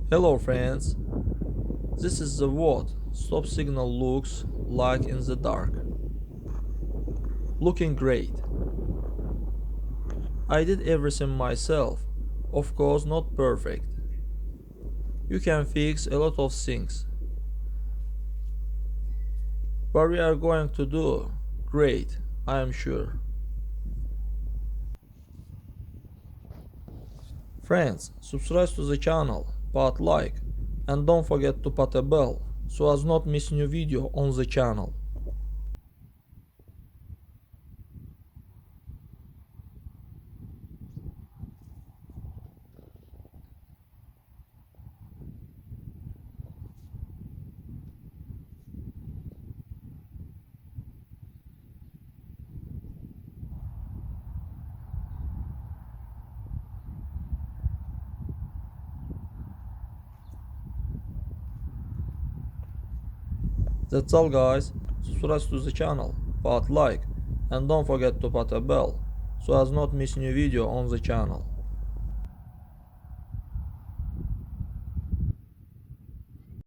Hello friends, this is the what stop signal looks like in the dark. Looking great. I did everything myself, of course not perfect. You can fix a lot of things, but we are going to do great, I am sure. Friends, subscribe to the channel, put like, and don't forget to put a bell so as not miss new video on the channel. That's all guys, subscribe to the channel, put like, and don't forget to put a bell so as not miss new video on the channel.